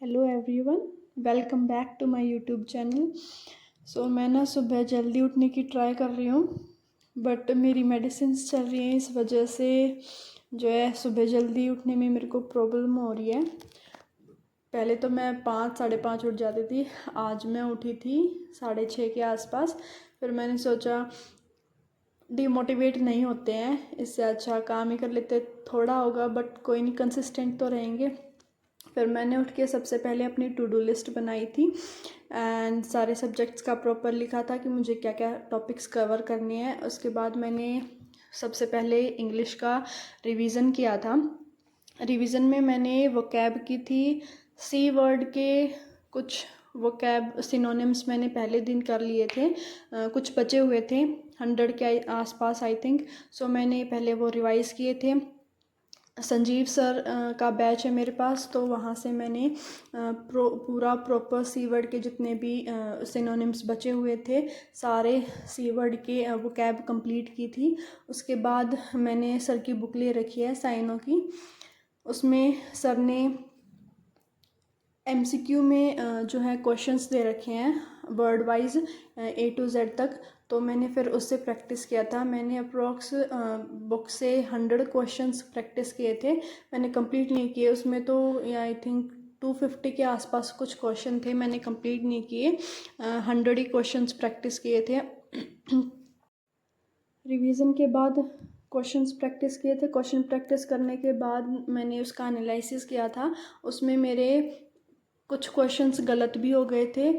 Hello everyone, welcome back to my YouTube channel. मैं ना सुबह जल्दी उठने की ट्राई कर रही हूँ, बट मेरी मेडिसिन्स चल रही हैं, इस वजह से जो है सुबह जल्दी उठने में मेरे को प्रॉब्लम हो रही है। पहले तो मैं 5 साढ़े 5 उठ जाती थी, आज मैं उठी थी 6:30 के आसपास। फिर मैंने सोचा डिमोटिवेट नहीं होते हैं, इससे अच्छा काम ही कर लेते, थोड़ा होगा बट कोई नहीं, कंसिस्टेंट तो रहेंगे। फिर मैंने उठ के सबसे पहले अपनी टू डू लिस्ट बनाई थी एंड सारे सब्जेक्ट्स का प्रॉपर लिखा था कि मुझे क्या क्या टॉपिक्स कवर करने हैं। उसके बाद मैंने सबसे पहले इंग्लिश का रिवीजन किया था। रिवीजन में मैंने वोकैब की थी, सी वर्ड के कुछ वोकैब सिनोनिम्स मैंने पहले दिन कर लिए थे, कुछ बचे हुए थे 100 के आसपास आई थिंक। मैंने पहले वो रिवाइज़ किए थे। संजीव सर का बैच है मेरे पास, तो वहाँ से मैंने पूरा प्रॉपर सी वर्ड के जितने भी सिनोनिम्स बचे हुए थे सारे सी वर्ड के वोकैब कंप्लीट की थी। उसके बाद मैंने सर की बुक ले रखी है साइनों की, उसमें सर ने MCQ में जो है क्वेश्चंस दे रखे हैं word wise A to Z तक, तो मैंने फिर उससे प्रैक्टिस किया था। मैंने अप्रॉक्स बुक से 100 क्वेश्चंस प्रैक्टिस किए थे, मैंने कंप्लीट नहीं किए उसमें, तो आई थिंक 250 के आसपास कुछ क्वेश्चन थे, मैंने कंप्लीट नहीं किए, 100 ही क्वेश्चंस प्रैक्टिस किए थे। रिवीजन के बाद क्वेश्चंस प्रैक्टिस किए थे, क्वेश्चन प्रैक्टिस करने के बाद मैंने उसका एनालिसिस किया था। उसमें मेरे कुछ क्वेश्चंस गलत भी हो गए थे,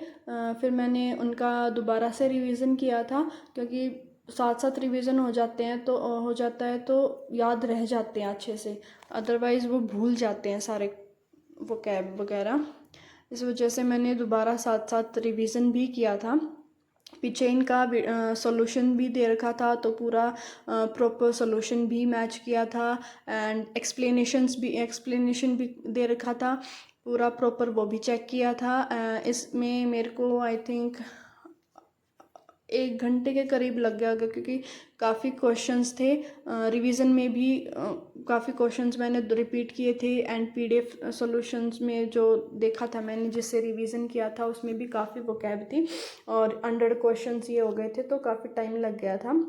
फिर मैंने उनका दोबारा से रिवीजन किया था, क्योंकि साथ साथ रिवीजन हो जाते हैं तो हो जाता है तो याद रह जाते हैं अच्छे से, अदरवाइज़ वो भूल जाते हैं सारे वोकैब वगैरह। इस वजह से मैंने दोबारा साथ साथ रिवीजन भी किया था। पीछे इनका सॉल्यूशन भी दे रखा था, तो पूरा प्रॉपर सॉल्यूशन भी मैच किया था एंड एक्सप्लेनेशन भी दे रखा था पूरा प्रॉपर, वो भी चेक किया था। इसमें मेरे को आई थिंक 1 घंटे के करीब लग गया होगा, क्योंकि काफ़ी क्वेश्चंस थे। रिवीजन में भी काफ़ी क्वेश्चंस मैंने रिपीट किए थे एंड PDF सॉल्यूशंस में जो देखा था मैंने, जिससे रिवीजन किया था, उसमें भी काफ़ी वोकैब थी और 100 क्वेश्चंस ये हो गए थे, तो काफ़ी टाइम लग गया था।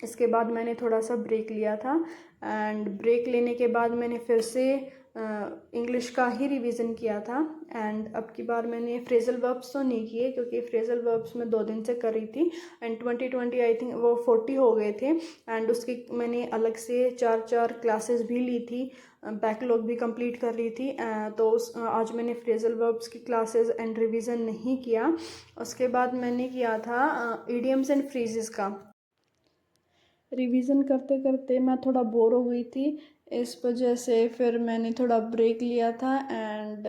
इसके बाद मैंने थोड़ा सा ब्रेक लिया था एंड ब्रेक लेने के बाद मैंने फिर से इंग्लिश का ही रिवीजन किया था। एंड अब की बार मैंने फ्रेजल वर्ब्स तो नहीं किए, क्योंकि फ्रेजल वर्ब्स मैं 2 दिन से कर रही थी एंड 2020 आई थिंक वो 40 हो गए थे एंड उसकी मैंने अलग से 4 क्लासेस भी ली थी, बैकलॉग भी कंप्लीट कर रही थी। तो आज मैंने फ्रेजल वर्ब्स की क्लासेस एंड रिवीजन नहीं किया। उसके बाद मैंने किया था इडियम्स एंड फ्रेजेस का रिवीजन। करते करते मैं थोड़ा बोर हो गई थी, इस वजह से फिर मैंने थोड़ा ब्रेक लिया था एंड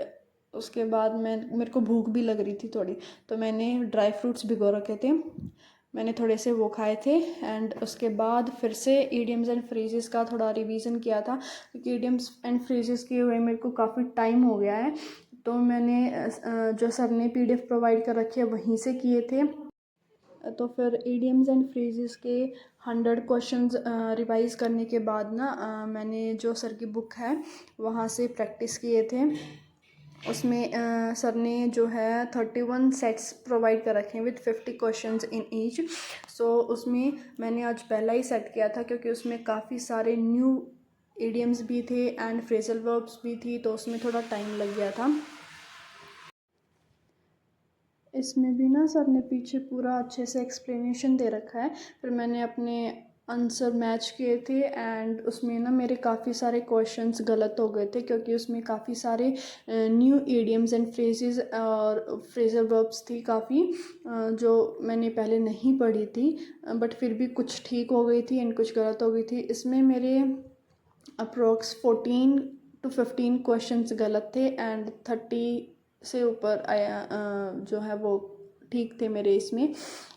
उसके बाद मेरे को भूख भी लग रही थी थोड़ी, तो मैंने ड्राई फ्रूट्स भिगो रखे थे, मैंने थोड़े से वो खाए थे एंड उसके बाद फिर से इडियम्स एंड फ्रेजेस का थोड़ा रिवीजन किया था, क्योंकि इडियम्स एंड फ्रेजेस किए हुए मेरे को काफ़ी टाइम हो गया है। तो मैंने जो सर ने PDF प्रोवाइड कर रखी है वहीं से किए थे। तो फिर इडियम्स एंड फ्रेजेस के 100 क्वेश्चंस रिवाइज़ करने के बाद ना मैंने जो सर की बुक है वहाँ से प्रैक्टिस किए थे। उसमें सर ने जो है 31 सेट्स प्रोवाइड कर रखे हैं विद 50 क्वेश्चंस इन ईच। उसमें मैंने आज पहला ही सेट किया था, क्योंकि उसमें काफ़ी सारे न्यू इडियम्स भी थे एंड फ्रेजल वर्ब्स भी थी, तो उसमें थोड़ा टाइम लग गया था। इसमें भी ना सर ने पीछे पूरा अच्छे से एक्सप्लेनेशन दे रखा है, फिर मैंने अपने आंसर मैच किए थे एंड उसमें ना मेरे काफ़ी सारे क्वेश्चंस गलत हो गए थे, क्योंकि उसमें काफ़ी सारे न्यू इडियम्स एंड फ्रेजेस और फ्रेजल वर्ब्स थी काफ़ी, जो मैंने पहले नहीं पढ़ी थी, बट फिर भी कुछ ठीक हो गई थी एंड कुछ गलत हो गई थी। इसमें मेरे अप्रोक्स 14 to 15 क्वेश्चंस गलत थे एंड 30 से ऊपर आया जो है वो ठीक थे मेरे इसमें।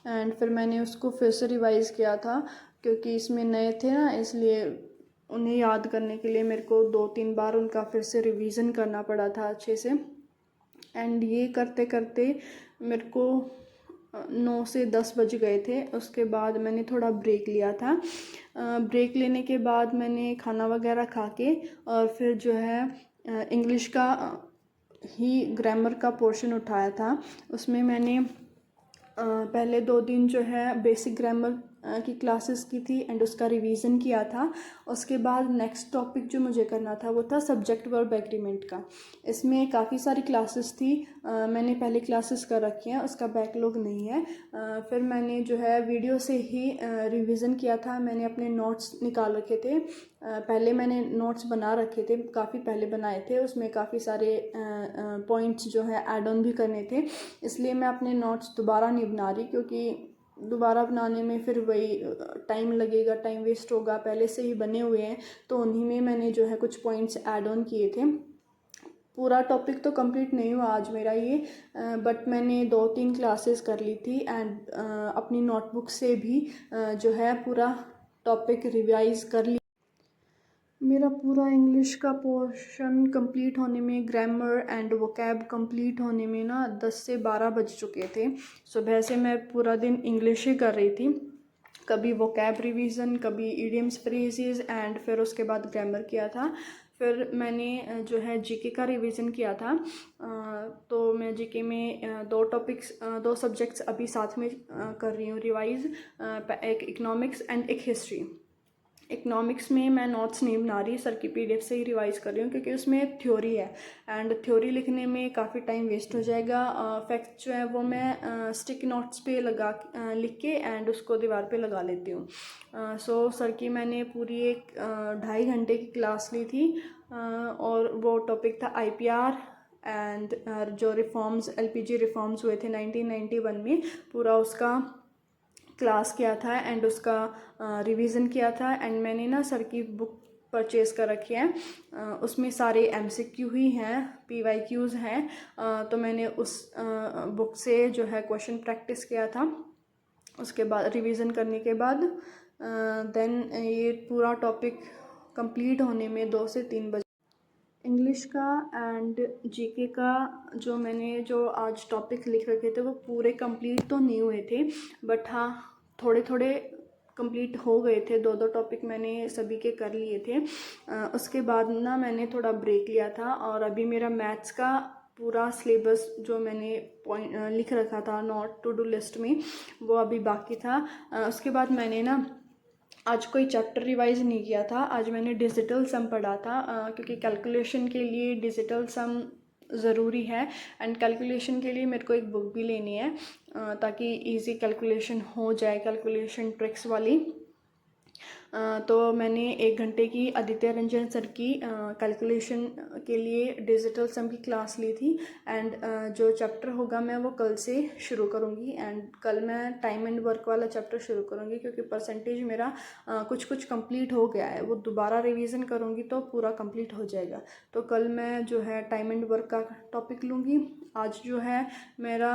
एंड फिर मैंने उसको फिर से रिवाइज़ किया था, क्योंकि इसमें नए थे ना, इसलिए उन्हें याद करने के लिए मेरे को 2-3 बार उनका फिर से रिवीजन करना पड़ा था अच्छे से। एंड ये करते करते मेरे को 9 से 10 बज गए थे। उसके बाद मैंने थोड़ा ब्रेक लिया था, ब्रेक लेने के बाद मैंने खाना वगैरह खा के और फिर जो है इंग्लिश का ही ग्रामर का पोर्शन उठाया था। उसमें मैंने पहले 2 दिन जो है बेसिक ग्रामर की क्लासेस की थी एंड उसका रिवीजन किया था। उसके बाद नेक्स्ट टॉपिक जो मुझे करना था वो था सब्जेक्ट वर्ब एग्रीमेंट का। इसमें काफ़ी सारी क्लासेस थी, मैंने पहले क्लासेस कर रखी हैं, उसका बैकलॉग नहीं है। फिर मैंने जो है वीडियो से ही रिवीजन किया था। मैंने अपने नोट्स निकाल रखे थे, पहले मैंने नोट्स बना रखे थे, काफ़ी पहले बनाए थे। उसमें काफ़ी सारे पॉइंट्स जो है ऐड ऑन भी करने थे, इसलिए मैं अपने नोट्स दोबारा नहीं बना रही, क्योंकि दोबारा बनाने में फिर वही टाइम लगेगा, टाइम वेस्ट होगा। पहले से ही बने हुए हैं तो उन्हीं में मैंने जो है कुछ पॉइंट्स ऐड ऑन किए थे। पूरा टॉपिक तो कंप्लीट नहीं हुआ आज मेरा ये, बट मैंने 2-3 क्लासेस कर ली थी एंड अपनी नोटबुक से भी जो है पूरा टॉपिक रिवाइज कर लिया। मेरा पूरा इंग्लिश का पोर्शन कंप्लीट होने में, ग्रामर एंड वोकैब कंप्लीट होने में ना 10 से 12 बज चुके थे। सुबह से मैं पूरा दिन इंग्लिश ही कर रही थी, कभी वोकैब रिवीजन, कभी इडियम्स फ्रेजेस एंड फिर उसके बाद ग्रामर किया था। फिर मैंने जो है जीके का रिवीजन किया था। तो मैं जीके में 2 सब्जेक्ट्स अभी साथ में कर रही हूँ रिवाइज, एक इकोनॉमिक्स एंड एक हिस्ट्री। इकोनॉमिक्स में मैं नोट्स नहीं बना रही, सर की पीडीएफ से ही रिवाइज कर रही हूँ, क्योंकि उसमें थ्योरी है एंड थ्योरी लिखने में काफ़ी टाइम वेस्ट हो जाएगा। फैक्ट्स जो है वो मैं स्टिक नोट्स पे लिख के एंड उसको दीवार पे लगा लेती हूँ। सो सर की मैंने पूरी एक 2.5 घंटे की क्लास ली थी, और वो टॉपिक था आईपीआर एंड जो रिफॉर्म्स, एलपीजी रिफॉर्म्स हुए थे 1991 में, पूरा उसका क्लास किया था एंड उसका रिवीजन किया था। एंड मैंने ना सर की बुक परचेज़ कर रखी है, उसमें सारे एमसीक्यू ही हैं, पीवाईक्यूज़ हैं। तो मैंने उस बुक से जो है क्वेश्चन प्रैक्टिस किया था। उसके बाद रिवीजन करने के बाद देन ये पूरा टॉपिक कंप्लीट होने में 2 से 3 बजे। इंग्लिश का एंड जीके का जो आज टॉपिक लिख रखे थे वो पूरे कंप्लीट तो नहीं हुए थे, बट हाँ थोड़े थोड़े कंप्लीट हो गए थे। 2 टॉपिक मैंने सभी के कर लिए थे। उसके बाद ना मैंने थोड़ा ब्रेक लिया था, और अभी मेरा मैथ्स का पूरा सिलेबस जो मैंने पॉइंट लिख रखा था नोट टू डू लिस्ट में, वो अभी बाकी था। उसके बाद मैंने ना आज कोई चैप्टर रिवाइज नहीं किया था, आज मैंने डिजिटल सम पढ़ा था, क्योंकि कैलकुलेशन के लिए डिजिटल सम ज़रूरी है एंड कैलकुलेशन के लिए मेरे को एक बुक भी लेनी है, ताकि इजी कैलकुलेशन हो जाए, कैलकुलेशन ट्रिक्स वाली। तो मैंने 1 घंटे की आदित्य रंजन सर की कैलकुलेशन के लिए डिजिटल सम की क्लास ली थी एंड जो चैप्टर होगा मैं वो कल से शुरू करूँगी एंड कल मैं टाइम एंड वर्क वाला चैप्टर शुरू करूँगी, क्योंकि परसेंटेज मेरा कुछ कुछ कंप्लीट हो गया है, वो दोबारा रिवीजन करूँगी तो पूरा कंप्लीट हो जाएगा। तो कल मैं जो है टाइम एंड वर्क का टॉपिक लूँगी। आज जो है मेरा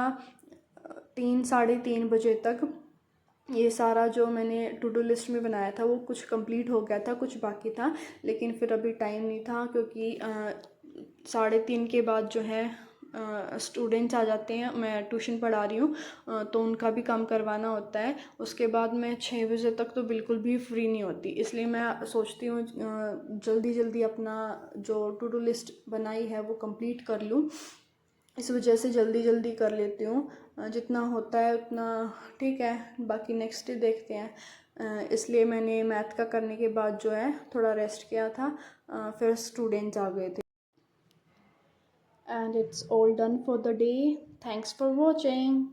3-3:30 बजे तक ये सारा जो मैंने टू डू लिस्ट में बनाया था वो कुछ कंप्लीट हो गया था, कुछ बाकी था, लेकिन फिर अभी टाइम नहीं था, क्योंकि 3:30 के बाद जो है स्टूडेंट्स आ जाते हैं, मैं ट्यूशन पढ़ा रही हूँ, तो उनका भी काम करवाना होता है। उसके बाद मैं 6 बजे तक तो बिल्कुल भी फ्री नहीं होती, इसलिए मैं सोचती हूँ जल्दी जल्दी अपना जो टू डू लिस्ट बनाई है वो कंप्लीट कर लूँ। इस वजह से जल्दी जल्दी कर लेती हूँ, जितना होता है उतना ठीक है, बाकी नेक्स्ट डे देखते हैं। इसलिए मैंने मैथ का करने के बाद जो है थोड़ा रेस्ट किया था, फिर स्टूडेंट्स आ गए थे। And it's all done for the day. Thanks for watching.